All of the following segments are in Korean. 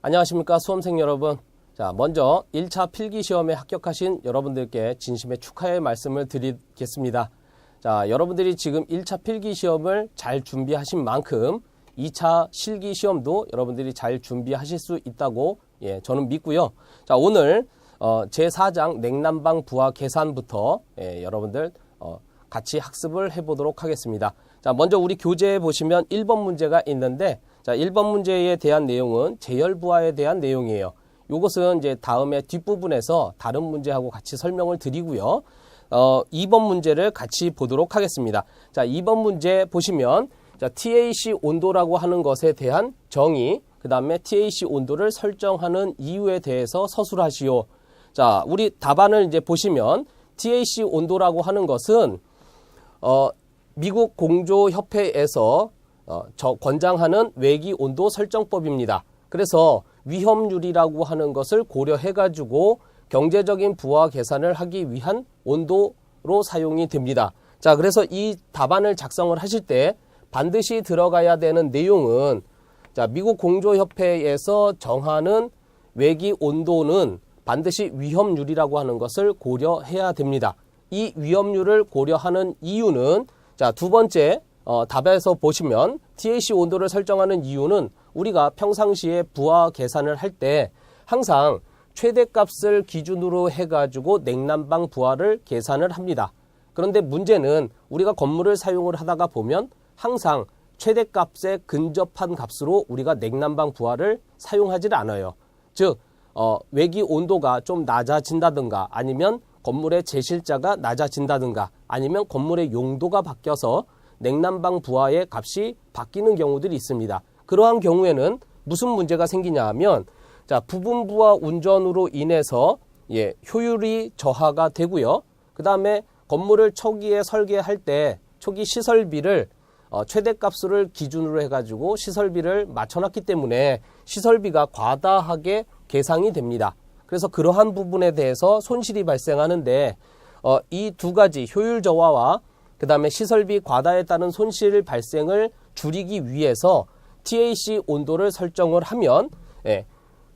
안녕하십니까 수험생 여러분. 자, 먼저 1차 필기시험에 합격하신 여러분들께 진심의 축하의 말씀을 드리겠습니다. 자, 여러분들이 지금 1차 필기시험을 잘 준비하신 만큼 2차 실기시험도 여러분들이 잘 준비하실 수 있다고 저는 믿고요. 자, 오늘 제4장 냉난방 부하 계산부터 여러분들 같이 학습을 해보도록 하겠습니다. 자, 먼저 우리 교재에 보시면 1번 문제가 있는데, 자, 1번 문제에 대한 내용은 제열부하에 대한 내용이에요. 요것은 이제 다음에 뒷부분에서 다른 문제하고 같이 설명을 드리고요. 2번 문제를 같이 보도록 하겠습니다. 자, 2번 문제 보시면, 자, TAC 온도라고 하는 것에 대한 정의, 그 다음에 TAC 온도를 설정하는 이유에 대해서 서술하시오. 자, 우리 답안을 이제 보시면, TAC 온도라고 하는 것은, 미국 공조협회에서 권장하는 외기 온도 설정법입니다. 그래서 위험률이라고 하는 것을 고려해가지고 경제적인 부하 계산을 하기 위한 온도로 사용이 됩니다. 자, 그래서 이 답안을 작성을 하실 때 반드시 들어가야 되는 내용은, 자, 미국 공조협회에서 정하는 외기 온도는 반드시 위험률이라고 하는 것을 고려해야 됩니다. 이 위험률을 고려하는 이유는, 자, 두 번째 답에서 보시면 TAC 온도를 설정하는 이유는 우리가 평상시에 부하 계산을 할 때 항상 최대값을 기준으로 해가지고 냉난방 부하를 계산을 합니다. 그런데 문제는 우리가 건물을 사용을 하다가 보면 항상 최대값에 근접한 값으로 우리가 냉난방 부하를 사용하지 않아요. 즉 외기 온도가 좀 낮아진다든가, 아니면 건물의 제실자가 낮아진다든가, 아니면 건물의 용도가 바뀌어서 냉난방 부하의 값이 바뀌는 경우들이 있습니다. 그러한 경우에는 무슨 문제가 생기냐 하면, 자, 부분 부하 운전으로 인해서 효율이 저하가 되고요. 그 다음에 건물을 초기에 설계할 때 초기 시설비를 최대값을 기준으로 해가지고 시설비를 맞춰놨기 때문에 시설비가 과다하게 계상이 됩니다. 그래서 그러한 부분에 대해서 손실이 발생하는데, 이 두 가지 효율 저하와 그 다음에 시설비 과다에 따른 손실 발생을 줄이기 위해서 TAC 온도를 설정을 하면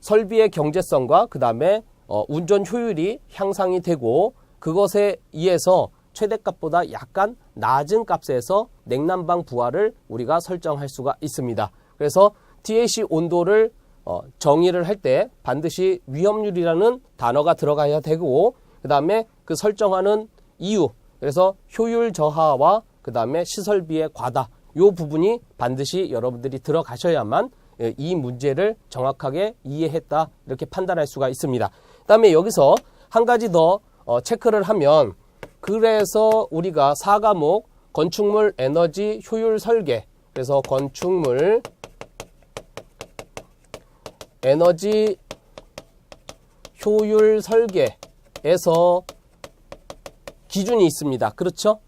설비의 경제성과 그 다음에 운전 효율이 향상이 되고, 그것에 의해서 최대값보다 약간 낮은 값에서 냉난방 부하를 우리가 설정할 수가 있습니다. 그래서 TAC 온도를 정의를 할 때 반드시 위험률이라는 단어가 들어가야 되고, 그 다음에 그 설정하는 이유, 그래서 효율 저하와 그 다음에 시설비의 과다, 이 부분이 반드시 여러분들이 들어가셔야만 이 문제를 정확하게 이해했다, 이렇게 판단할 수가 있습니다. 그 다음에 여기서 한 가지 더 체크를 하면, 그래서 우리가 4과목 건축물 에너지 효율 설계, 그래서 건축물 에너지 효율 설계에서 기준이 있습니다. 그렇죠?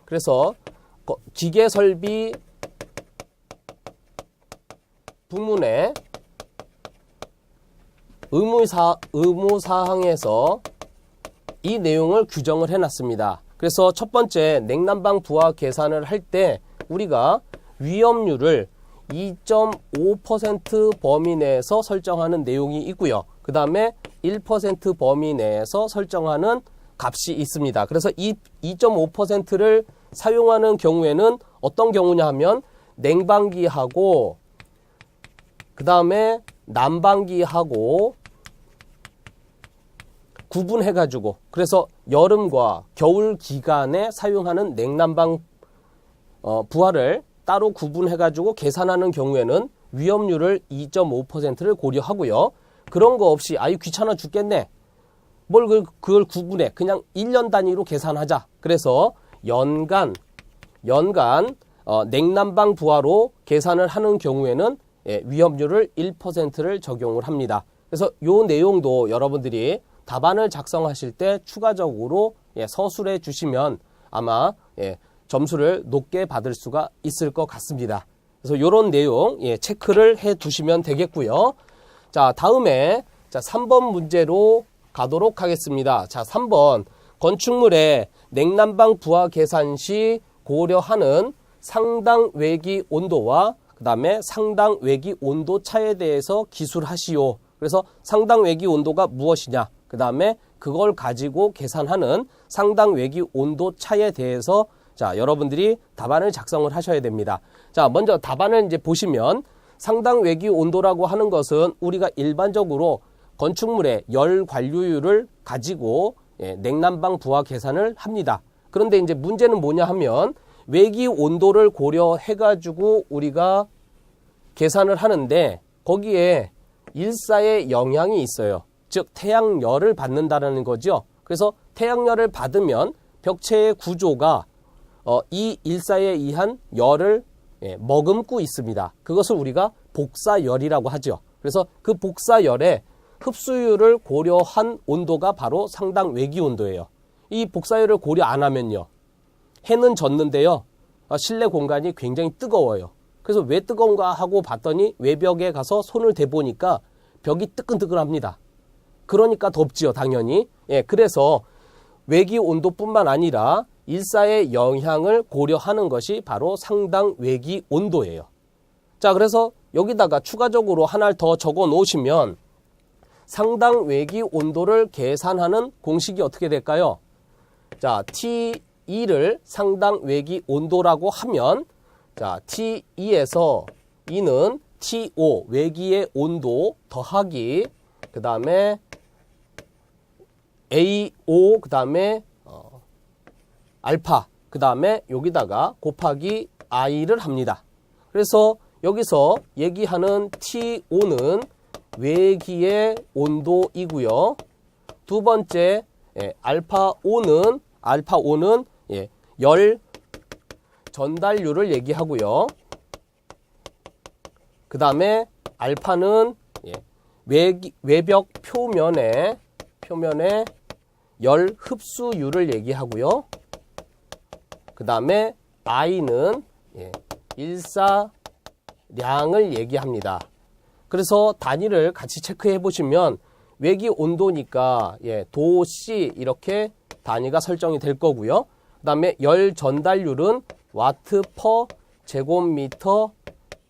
그래서 기계 설비 부문의 의무사항에서 이 내용을 규정을 해놨습니다. 그래서 첫 번째 냉난방 부하 계산을 할 때 우리가 위험률을 2.5% 범위 내에서 설정하는 내용이 있고요. 그 다음에 1% 범위 내에서 설정하는 값이 있습니다. 그래서 이 2.5%를 사용하는 경우에는 어떤 경우냐 하면, 냉방기하고 그 다음에 난방기하고 구분해가지고, 그래서 여름과 겨울 기간에 사용하는 냉난방 부하를 따로 구분해가지고 계산하는 경우에는 위험률을 2.5%를 고려하고요. 그런 거 없이 아유 귀찮아 죽겠네, 뭘 그걸 구분해, 그냥 1년 단위로 계산하자. 그래서 연간 냉난방 부하로 계산을 하는 경우에는 위험률을 1%를 적용을 합니다. 그래서 요 내용도 여러분들이 답안을 작성하실 때 추가적으로 서술해 주시면 아마 점수를 높게 받을 수가 있을 것 같습니다. 그래서 이런 내용 체크를 해 두시면 되겠고요. 자, 다음에 3번 문제로 가도록 하겠습니다. 자, 3번 건축물의 냉난방 부하 계산 시 고려하는 상당 외기 온도와 그 그 다음에 상당 외기 온도 차에 대해서 기술하시오. 그래서 상당 외기 온도가 무엇이냐, 그 다음에 그걸 가지고 계산하는 상당 외기 온도 차에 대해서 자, 여러분들이 답안을 작성을 하셔야 됩니다. 자, 먼저 답안을 이제 보시면 상당 외기 온도라고 하는 것은 우리가 일반적으로 건축물의 열 관류율을 가지고 냉난방 부하 계산을 합니다. 그런데 이제 문제는 뭐냐 하면 외기 온도를 고려해 가지고 우리가 계산을 하는데 거기에 일사의 영향이 있어요. 즉 태양열을 받는다는 거죠. 그래서 태양열을 받으면 벽체의 구조가 이 일사에 의한 열을 머금고 있습니다. 그것을 우리가 복사열이라고 하죠. 그래서 그 복사열의 흡수율을 고려한 온도가 바로 상당 외기 온도예요. 이 복사열을 고려 안 하면요, 해는 졌는데요, 실내 공간이 굉장히 뜨거워요. 그래서 왜 뜨거운가 하고 봤더니 외벽에 가서 손을 대보니까 벽이 뜨끈뜨끈합니다. 그러니까 덥지요, 당연히. 그래서 외기 온도뿐만 아니라 일사의 영향을 고려하는 것이 바로 상당 외기 온도예요. 자, 그래서 여기다가 추가적으로 하나를 더 적어 놓으시면 상당 외기 온도를 계산하는 공식이 어떻게 될까요? 자, T2를 상당 외기 온도라고 하면 자, T2에서 E는 T5 외기의 온도 더하기 그 다음에 A5 그 다음에 알파 그 다음에 여기다가 곱하기 I를 합니다. 그래서 여기서 얘기하는 T5는 외기의 온도이고요. 두 번째 알파 5는 열 전달률을 얘기하고요. 그 다음에 알파는 외벽 표면의 열 흡수율을 얘기하고요. 그 다음에 I는 일사량을 얘기합니다. 그래서 단위를 같이 체크해 보시면 외기 온도니까 도C 이렇게 단위가 설정이 될 거고요. 그 다음에 열 전달률은 와트 퍼 제곱미터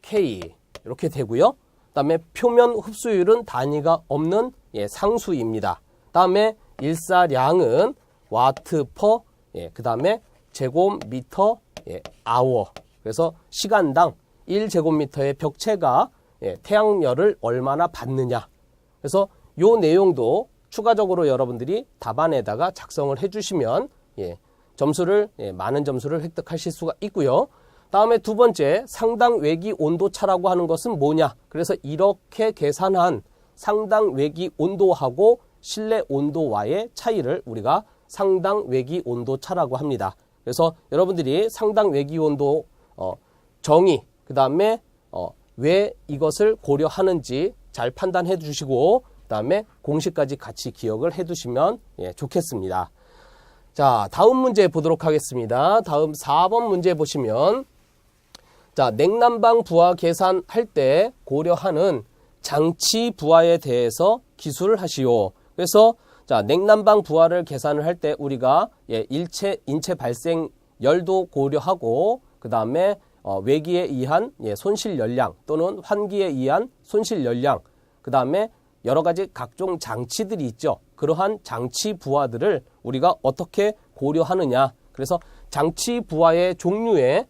K 이렇게 되고요. 그 다음에 표면 흡수율은 단위가 없는 상수입니다. 다음에 일사량은 와트 퍼 그 다음에 제곱미터 아워. 그래서 시간당 1제곱미터의 벽체가 태양열을 얼마나 받느냐. 그래서 요 내용도 추가적으로 여러분들이 답안에다가 작성을 해주시면 점수를 많은 점수를 획득하실 수가 있고요. 다음에 두 번째 상당 외기 온도차라고 하는 것은 뭐냐. 그래서 이렇게 계산한 상당 외기 온도하고 실내 온도와의 차이를 우리가 상당 외기 온도차라고 합니다. 그래서 여러분들이 상당 외기 온도 정의 그 다음에 왜 이것을 고려하는지 잘 판단해 주시고 그 다음에 공식까지 같이 기억을 해 두시면 좋겠습니다. 자, 다음 문제 보도록 하겠습니다. 다음 4번 문제 보시면 자, 냉난방 부하 계산할 때 고려하는 장치 부하에 대해서 기술을 하시오. 그래서 자, 냉난방 부하를 계산을 할 때 우리가 인체 발생 열도 고려하고 그 다음에 외기에 의한 손실 열량 또는 환기에 의한 손실 열량 그 다음에 여러 가지 각종 장치들이 있죠. 그러한 장치 부하들을 우리가 어떻게 고려하느냐. 그래서 장치 부하의 종류에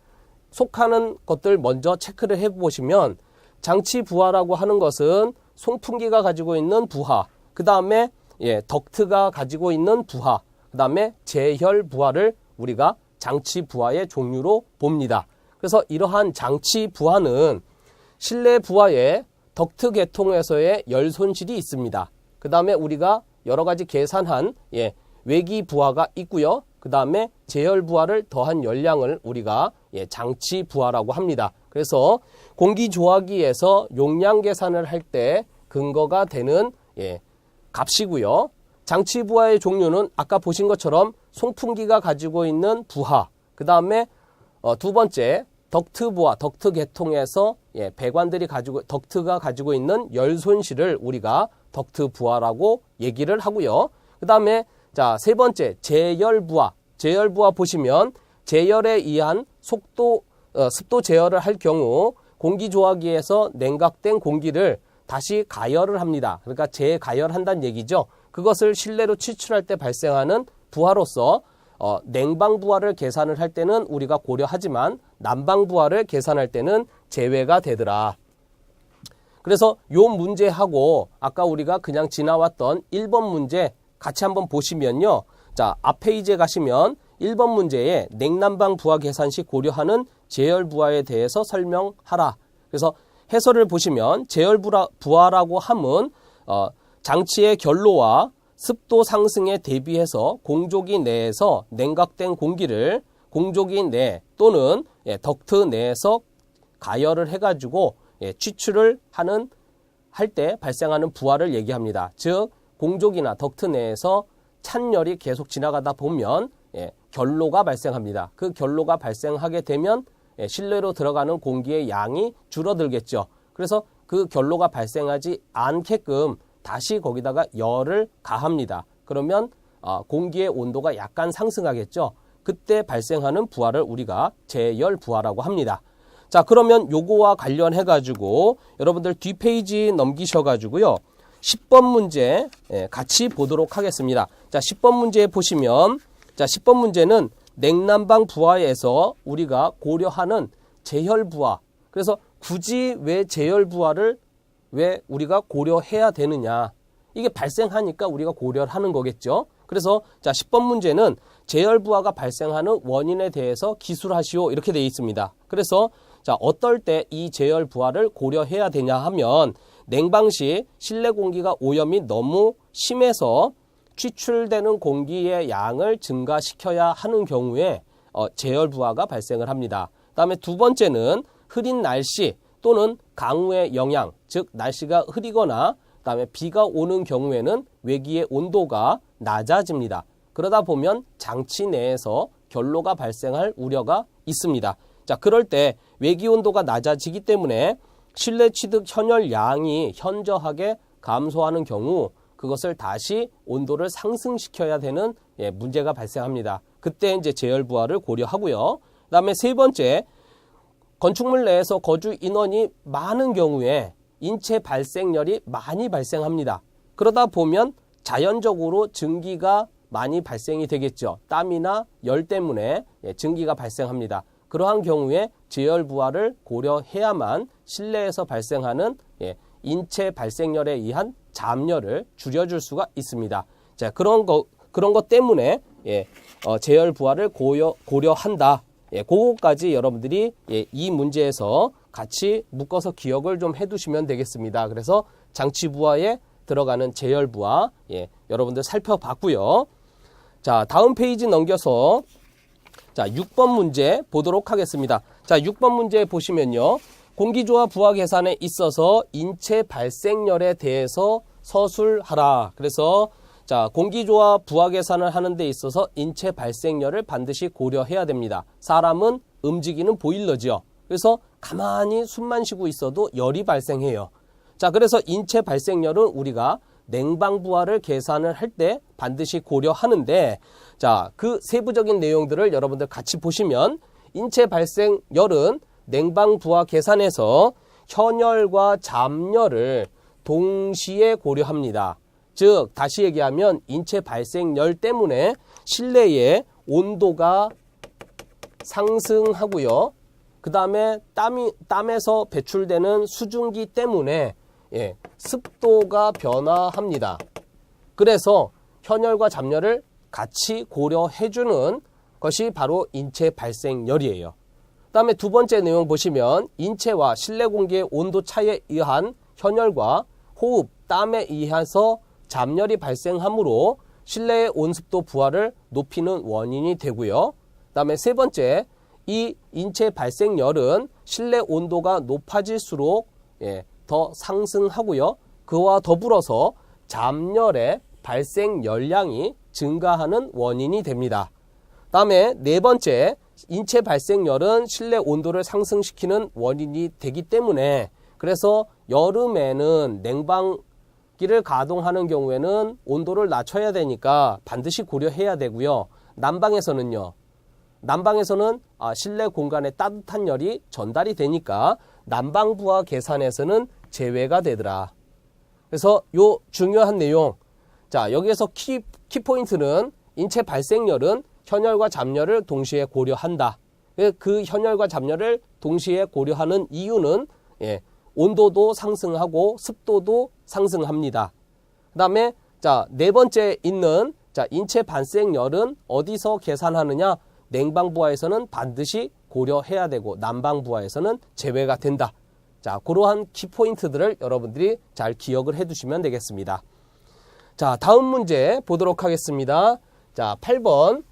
속하는 것들 먼저 체크를 해보시면 장치 부하라고 하는 것은 송풍기가 가지고 있는 부하, 그 다음에 덕트가 가지고 있는 부하, 그 다음에 제혈 부하를 우리가 장치 부하의 종류로 봅니다. 그래서 이러한 장치 부하는 실내 부하에 덕트 계통에서의 열 손실이 있습니다. 그 다음에 우리가 여러 가지 계산한 외기 부하가 있고요. 그 다음에 제열 부하를 더한 열량을 우리가 장치 부하라고 합니다. 그래서 공기조화기에서 용량 계산을 할 때 근거가 되는 값이고요. 장치 부하의 종류는 아까 보신 것처럼 송풍기가 가지고 있는 부하, 그 다음에 두 번째 덕트 부하, 덕트 계통에서 배관들이 덕트가 가지고 있는 열 손실을 우리가 덕트 부하라고 얘기를 하고요. 그 다음에 자, 세 번째 제열 부하, 제열 부하 보시면 제열에 의한 습도 제열을 할 경우 공기조화기에서 냉각된 공기를 다시 가열을 합니다. 그러니까 재가열한다는 얘기죠. 그것을 실내로 취출할 때 발생하는 부하로서 냉방부하를 계산을 할 때는 우리가 고려하지만 난방부하를 계산할 때는 제외가 되더라. 그래서 요 문제하고 아까 우리가 그냥 지나왔던 1번 문제 같이 한번 보시면요. 자, 앞 페이지에 가시면 1번 문제에 냉난방 부하 계산 시 고려하는 제열 부하에 대해서 설명하라. 그래서 해설을 보시면 제열 부하라고 함은 장치의 결로와 습도 상승에 대비해서 공조기 내에서 냉각된 공기를 공조기 내 또는 덕트 내에서 가열을 해가지고 취출을 할 때 발생하는 부하를 얘기합니다. 즉 공조기나 덕트 내에서 찬열이 계속 지나가다 보면 결로가 발생합니다. 그 결로가 발생하게 되면 실내로 들어가는 공기의 양이 줄어들겠죠. 그래서 그 결로가 발생하지 않게끔 다시 거기다가 열을 가합니다. 그러면 공기의 온도가 약간 상승하겠죠. 그때 발생하는 부하를 우리가 제열 부하라고 합니다. 자, 그러면 요거와 관련해 가지고 여러분들 뒷페이지 넘기셔 가지고요. 10번 문제 같이 보도록 하겠습니다. 자, 10번 문제 보시면 자, 10번 문제는 냉난방 부하에서 우리가 고려하는 제열 부하. 그래서 굳이 왜 제열 부하를 왜 우리가 고려해야 되느냐. 이게 발생하니까 우리가 고려를 하는 거겠죠. 그래서 자, 10번 문제는 제열 부하가 발생하는 원인에 대해서 기술하시오 이렇게 되어 있습니다. 그래서 자, 어떨 때 이 제열 부하를 고려해야 되냐 하면 냉방 시 실내 공기가 오염이 너무 심해서 취출되는 공기의 양을 증가시켜야 하는 경우에 제열 부하가 발생을 합니다. 그다음에 두 번째는 흐린 날씨 또는 강우의 영향, 즉 날씨가 흐리거나 그다음에 비가 오는 경우에는 외기의 온도가 낮아집니다. 그러다 보면 장치 내에서 결로가 발생할 우려가 있습니다. 자, 그럴 때 외기 온도가 낮아지기 때문에 실내 취득 현열량이 현저하게 감소하는 경우 그것을 다시 온도를 상승시켜야 되는 문제가 발생합니다. 그때 이제 제열 부하를 고려하고요. 그다음에 세 번째, 건축물 내에서 거주 인원이 많은 경우에 인체 발생열이 많이 발생합니다. 그러다 보면 자연적으로 증기가 많이 발생이 되겠죠. 땀이나 열 때문에 증기가 발생합니다. 그러한 경우에 제열 부하를 고려해야만 실내에서 발생하는 인체 발생열에 의한 잠열을 줄여줄 수가 있습니다. 자, 그런 것 때문에 제열 부하를 고려한다. 그거까지 여러분들이 이 문제에서 같이 묶어서 기억을 좀 해두시면 되겠습니다. 그래서 장치 부하에 들어가는 제열 부하 여러분들 살펴봤고요. 자, 다음 페이지 넘겨서 자, 6번 문제 보도록 하겠습니다. 자, 6번 문제 보시면요. 공기조화 부하 계산에 있어서 인체 발생열에 대해서 서술하라. 그래서 자, 공기조화 부하 계산을 하는 데 있어서 인체 발생열을 반드시 고려해야 됩니다. 사람은 움직이는 보일러죠. 그래서 가만히 숨만 쉬고 있어도 열이 발생해요. 자, 그래서 인체 발생열은 우리가 냉방 부하를 계산을 할 때 반드시 고려하는데 자, 그 세부적인 내용들을 여러분들 같이 보시면 인체 발생열은 냉방 부하 계산에서 현열과 잠열을 동시에 고려합니다. 즉 다시 얘기하면 인체 발생열 때문에 실내의 온도가 상승하고요. 그 다음에 땀에서 배출되는 수증기 때문에 습도가 변화합니다. 그래서 현열과 잠열을 같이 고려해주는 것이 바로 인체 발생열이에요. 그 다음에 두 번째 내용 보시면 인체와 실내 공기의 온도 차이에 의한 현열과 호흡, 땀에 의해서 잠열이 발생하므로 실내의 온습도 부하를 높이는 원인이 되고요. 그 다음에 세 번째, 이 인체 발생열은 실내 온도가 높아질수록 더 상승하고요. 그와 더불어서 잠열의 발생 열량이 증가하는 원인이 됩니다. 다음에 네 번째, 인체 발생열은 실내 온도를 상승시키는 원인이 되기 때문에 그래서 여름에는 냉방기를 가동하는 경우에는 온도를 낮춰야 되니까 반드시 고려해야 되고요. 난방에서는 실내 공간에 따뜻한 열이 전달이 되니까 난방부하 계산에서는 제외가 되더라. 그래서 요 중요한 내용, 자 여기에서 키포인트는 인체 발생열은 현열과 잡열을 동시에 고려한다. 그 현열과 잡열을 동시에 고려하는 이유는 온도도 상승하고 습도도 상승합니다. 그 다음에 자, 네 번째 있는 자, 인체 발생열은 어디서 계산하느냐? 냉방부하에서는 반드시 고려해야 되고 난방부하에서는 제외가 된다. 자, 그러한 키포인트들을 여러분들이 잘 기억을 해 두시면 되겠습니다. 자, 다음 문제 보도록 하겠습니다. 자, 8번.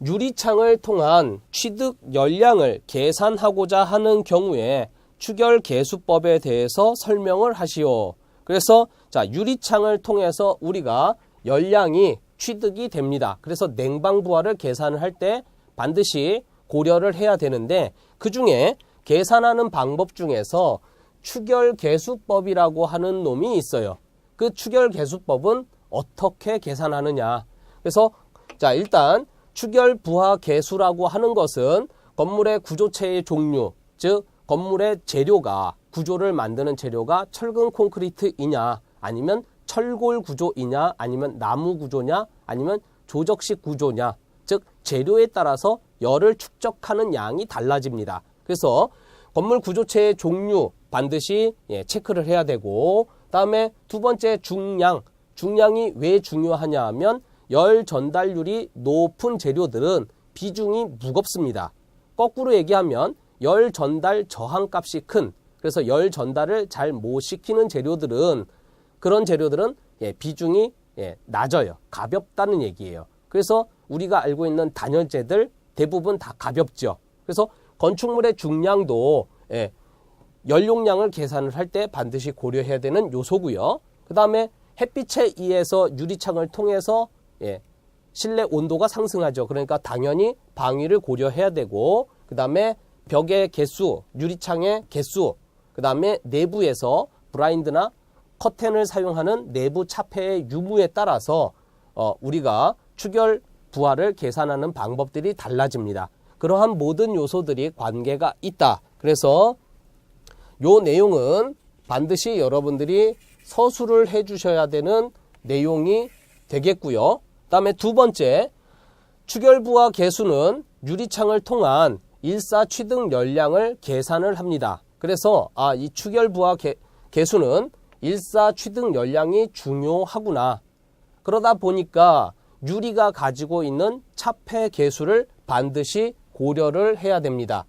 유리창을 통한 취득 열량을 계산하고자 하는 경우에 추결계수법에 대해서 설명을 하시오. 그래서 자, 유리창을 통해서 우리가 열량이 취득이 됩니다. 그래서 냉방부하를 계산을 할 때 반드시 고려를 해야 되는데 그 중에 계산하는 방법 중에서 추결계수법이라고 하는 놈이 있어요. 그 추결계수법은 어떻게 계산하느냐. 그래서 자, 일단 추결부하계수라고 하는 것은 건물의 구조체의 종류, 즉 건물의 재료가 구조를 만드는 재료가 철근 콘크리트이냐 아니면 철골 구조이냐 아니면 나무 구조냐 아니면 조적식 구조냐, 즉 재료에 따라서 열을 축적하는 양이 달라집니다. 그래서 건물 구조체의 종류 반드시 체크를 해야 되고, 다음에 두 번째 중량이 왜 중요하냐 하면 열 전달률이 높은 재료들은 비중이 무겁습니다. 거꾸로 얘기하면 열 전달 저항값이 큰, 그래서 열 전달을 잘 못 시키는 재료들은 그런 재료들은 비중이 낮아요. 가볍다는 얘기예요. 그래서 우리가 알고 있는 단열재들 대부분 다 가볍죠. 그래서 건축물의 중량도 연용량을 계산을 할 때 반드시 고려해야 되는 요소고요. 그 다음에 햇빛에 의해서 유리창을 통해서 실내 온도가 상승하죠. 그러니까 당연히 방위를 고려해야 되고, 그 다음에 벽의 개수, 유리창의 개수, 그 다음에 내부에서 블라인드나 커튼을 사용하는 내부 차폐의 유무에 따라서 우리가 추결 부하를 계산하는 방법들이 달라집니다. 그러한 모든 요소들이 관계가 있다. 그래서 요 내용은 반드시 여러분들이 서술을 해 주셔야 되는 내용이 되겠고요. 그 다음에 두 번째, 추결부하 계수는 유리창을 통한 일사 취득 열량을 계산을 합니다. 그래서 이 추결부하 계수는 일사 취득 열량이 중요하구나. 그러다 보니까 유리가 가지고 있는 차폐 계수를 반드시 고려를 해야 됩니다.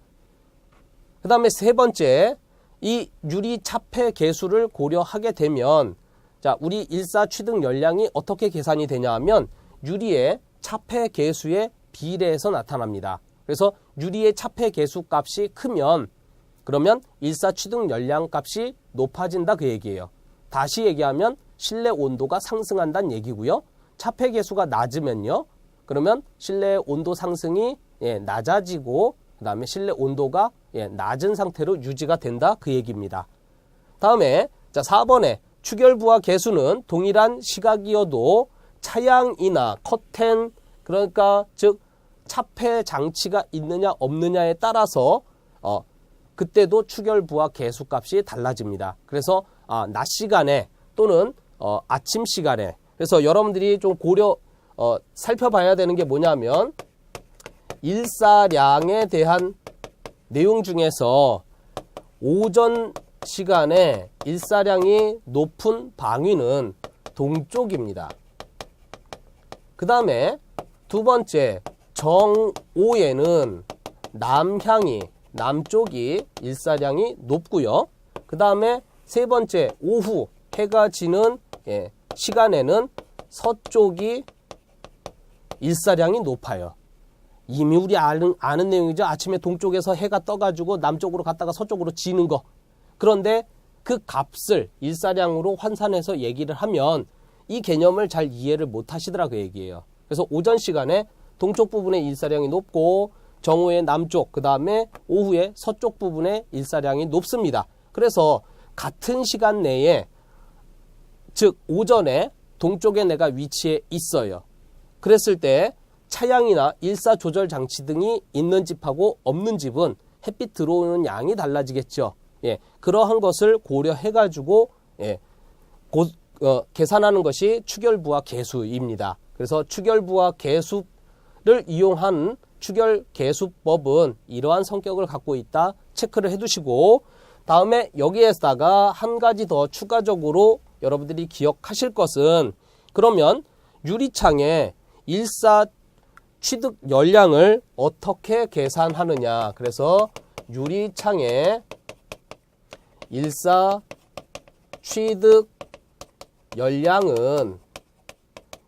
그 다음에 세 번째, 이 유리 차폐 계수를 고려하게 되면 자, 우리 일사 취득 열량이 어떻게 계산이 되냐 하면 유리의 차폐 계수의 비례해서 나타납니다. 그래서 유리의 차폐 계수 값이 크면 그러면 일사 취득 열량 값이 높아진다 그 얘기예요. 다시 얘기하면 실내 온도가 상승한다는 얘기고요. 차폐 계수가 낮으면요, 그러면 실내 온도 상승이 낮아지고 그 다음에 실내 온도가 낮은 상태로 유지가 된다 그 얘기입니다. 다음에 자 4번에 추결부하 계수는 동일한 시각이어도 차양이나 커튼, 그러니까 즉 차폐 장치가 있느냐 없느냐에 따라서 그때도 추결부하 계수 값이 달라집니다. 그래서 낮 시간에 또는 아침 시간에, 그래서 여러분들이 좀 살펴봐야 되는 게 뭐냐면 일사량에 대한 내용 중에서 오전 시간에 일사량이 높은 방위는 동쪽입니다. 그 다음에 두 번째, 정오에는 남쪽이 일사량이 높고요. 그 다음에 세 번째, 오후 해가 지는 시간에는 서쪽이 일사량이 높아요. 이미 우리 아는 내용이죠. 아침에 동쪽에서 해가 떠가지고 남쪽으로 갔다가 서쪽으로 지는 거. 그런데 그 값을 일사량으로 환산해서 얘기를 하면 이 개념을 잘 이해를 못 하시더라 그 얘기예요. 그래서 오전 시간에 동쪽 부분에 일사량이 높고 정오에 남쪽, 그 다음에 오후에 서쪽 부분에 일사량이 높습니다. 그래서 같은 시간 내에, 즉 오전에 동쪽에 내가 위치해 있어요. 그랬을 때 차양이나 일사 조절 장치 등이 있는 집하고 없는 집은 햇빛 들어오는 양이 달라지겠죠. 예, 그러한 것을 고려해가지고 예, 계산하는 것이 추결부하 계수입니다. 그래서 추결부하 계수를 이용한 추결계수법은 이러한 성격을 갖고 있다 체크를 해두시고, 다음에 여기에다가 한 가지 더 추가적으로 여러분들이 기억하실 것은, 그러면 유리창의 일사 취득 열량을 어떻게 계산하느냐. 그래서 유리창의 일사 취득 열량은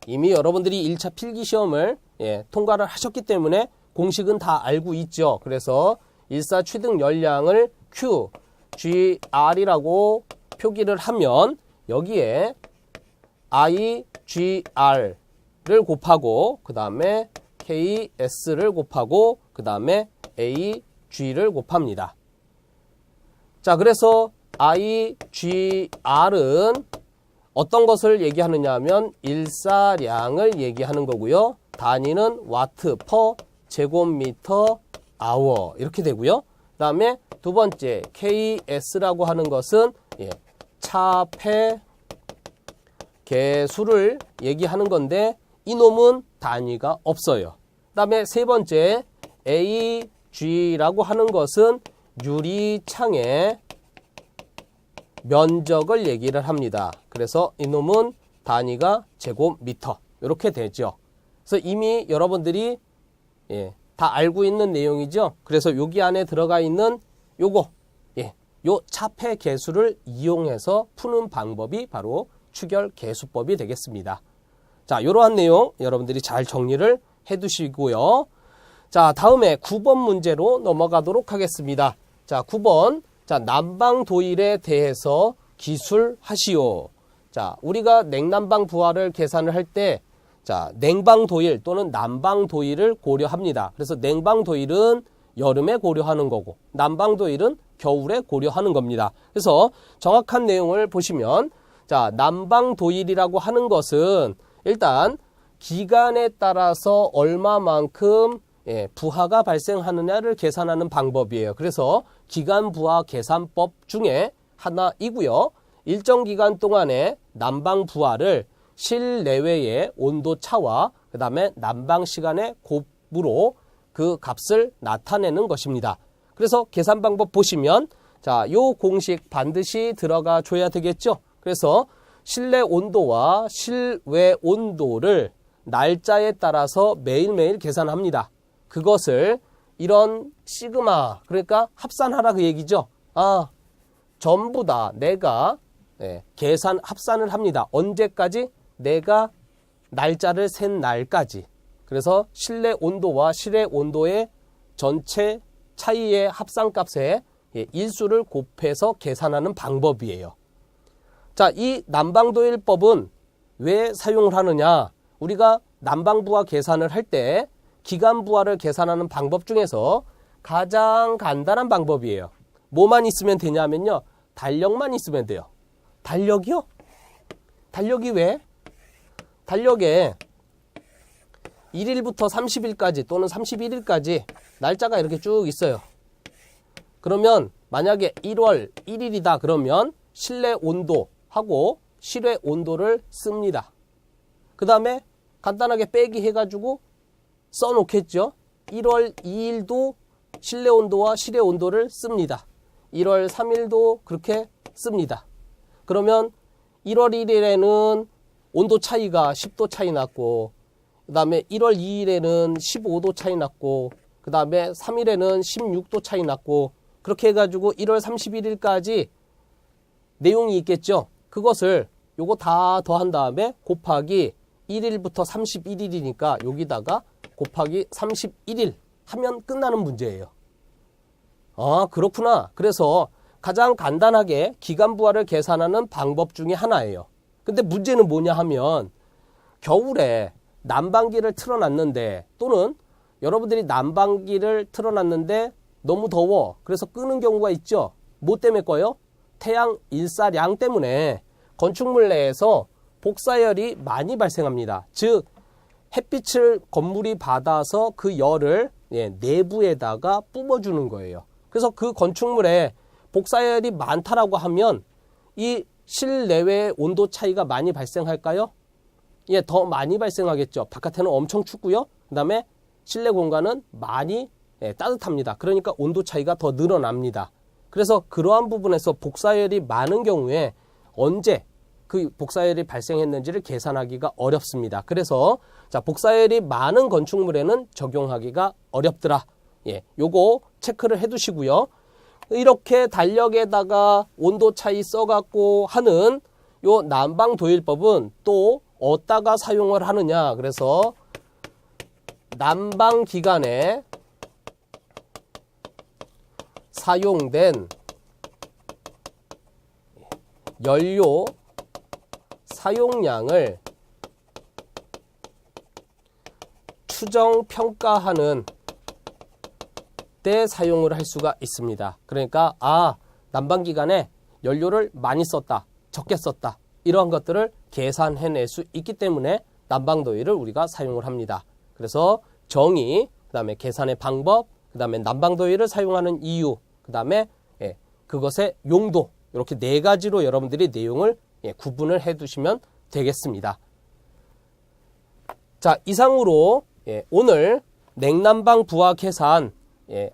이미 여러분들이 1차 필기시험을 통과를 하셨기 때문에 공식은 다 알고 있죠. 그래서 일사 취득 열량을 Q, GR이라고 표기를 하면 여기에 I, GR을 곱하고 그 다음에 KS를 곱하고 그 다음에 A, G를 곱합니다. 자, 그래서 I, GR은 어떤 것을 얘기하느냐 하면 일사량을 얘기하는 거고요. 단위는 와트 퍼 제곱미터 아워 이렇게 되고요. 그 다음에 두 번째 KS라고 하는 것은 차폐 개수를 얘기하는 건데 이놈은 단위가 없어요. 그 다음에 세 번째 AG라고 하는 것은 유리창의 면적을 얘기를 합니다. 그래서 이놈은 단위가 제곱미터 이렇게 되죠. 그래서 이미 여러분들이 다 알고 있는 내용이죠. 그래서 여기 안에 들어가 있는 요거 요 차폐 개수를 이용해서 푸는 방법이 바로 추결 개수법이 되겠습니다. 자, 이러한 내용 여러분들이 잘 정리를 해 두시고요. 자, 다음에 9번 문제로 넘어가도록 하겠습니다. 자, 9번. 자, 난방도일에 대해서 기술하시오. 자, 우리가 냉난방 부하를 계산을 할 때, 자, 냉방도일 또는 난방도일을 고려합니다. 그래서 냉방도일은 여름에 고려하는 거고, 난방도일은 겨울에 고려하는 겁니다. 그래서 정확한 내용을 보시면, 자, 난방도일이라고 하는 것은 일단 기간에 따라서 얼마만큼 부하가 발생하느냐를 계산하는 방법이에요. 그래서 기간 부하 계산법 중에 하나이고요. 일정 기간 동안에 난방 부하를 실내외의 온도 차와 그 다음에 난방 시간의 곱으로 그 값을 나타내는 것입니다. 그래서 계산 방법 보시면 자, 요 공식 반드시 들어가 줘야 되겠죠. 그래서 실내 온도와 실외 온도를 날짜에 따라서 매일매일 계산합니다. 그것을 이런 시그마, 그러니까 합산하라 그 얘기죠. 아, 전부 다 내가 합산을 합니다. 언제까지? 내가 날짜를 센 날까지. 그래서 실내 온도와 실외 온도의 전체 차이의 합산값에 일수를 곱해서 계산하는 방법이에요. 자, 이 난방도일법은 왜 사용을 하느냐? 우리가 난방부하 계산을 할 때 기간부하를 계산하는 방법 중에서 가장 간단한 방법이에요. 뭐만 있으면 되냐면요. 달력만 있으면 돼요. 달력이요? 달력이 왜? 달력에 1일부터 30일까지 또는 31일까지 날짜가 이렇게 쭉 있어요. 그러면 만약에 1월 1일이다 그러면 실내 온도하고 실외 온도를 씁니다. 그 다음에 간단하게 빼기 해가지고 써놓겠죠. 1월 2일도 실내 온도와 실외 온도를 씁니다. 1월 3일도 그렇게 씁니다. 그러면 1월 1일에는 온도 차이가 10도 차이 났고, 그 다음에 1월 2일에는 15도 차이 났고, 그 다음에 3일에는 16도 차이 났고, 그렇게 해가지고 1월 31일까지 내용이 있겠죠. 그것을 요거 다 더한 다음에 곱하기 1일부터 31일이니까 여기다가 곱하기 31일 하면 끝나는 문제예요. 아, 그렇구나. 그래서 가장 간단하게 기간부하를 계산하는 방법 중에 하나예요. 근데 문제는 뭐냐 하면 겨울에 난방기를 틀어놨는데 또는 여러분들이 난방기를 틀어놨는데 너무 더워. 그래서 끄는 경우가 있죠. 뭐 때문에 꺼요? 태양 일사량 때문에 건축물 내에서 복사열이 많이 발생합니다. 즉 햇빛을 건물이 받아서 그 열을 내부에다가 뿜어주는 거예요. 그래서 그 건축물에 복사열이 많다라고 하면 이 실내외의 온도 차이가 많이 발생할까요? 예, 더 많이 발생하겠죠. 바깥에는 엄청 춥고요. 그 다음에 실내 공간은 많이 따뜻합니다. 그러니까 온도 차이가 더 늘어납니다. 그래서 그러한 부분에서 복사열이 많은 경우에 언제 그 복사열이 발생했는지를 계산하기가 어렵습니다. 그래서 자, 복사열이 많은 건축물에는 적용하기가 어렵더라. 예, 요거 체크를 해 두시고요. 이렇게 달력에다가 온도 차이 써갖고 하는 요 난방 도일법은 또 어디다가 사용을 하느냐. 그래서 난방 기간에 사용된 연료 사용량을 추정 평가하는 때 사용을 할 수가 있습니다. 그러니까 난방 기간에 연료를 많이 썼다, 적게 썼다, 이러한 것들을 계산해낼 수 있기 때문에 난방도일을 우리가 사용을 합니다. 그래서 정의, 그 다음에 계산의 방법, 그 다음에 난방도일을 사용하는 이유, 그 다음에 그것의 용도, 이렇게 네 가지로 여러분들이 내용을 구분을 해 두시면 되겠습니다. 자, 이상으로 오늘 냉난방 부하 계산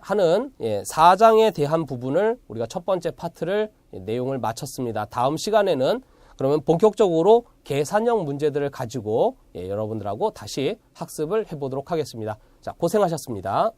하는 4장에 대한 부분을 우리가 첫 번째 파트를 내용을 마쳤습니다. 다음 시간에는 그러면 본격적으로 계산형 문제들을 가지고 여러분들하고 다시 학습을 해보도록 하겠습니다. 자, 고생하셨습니다.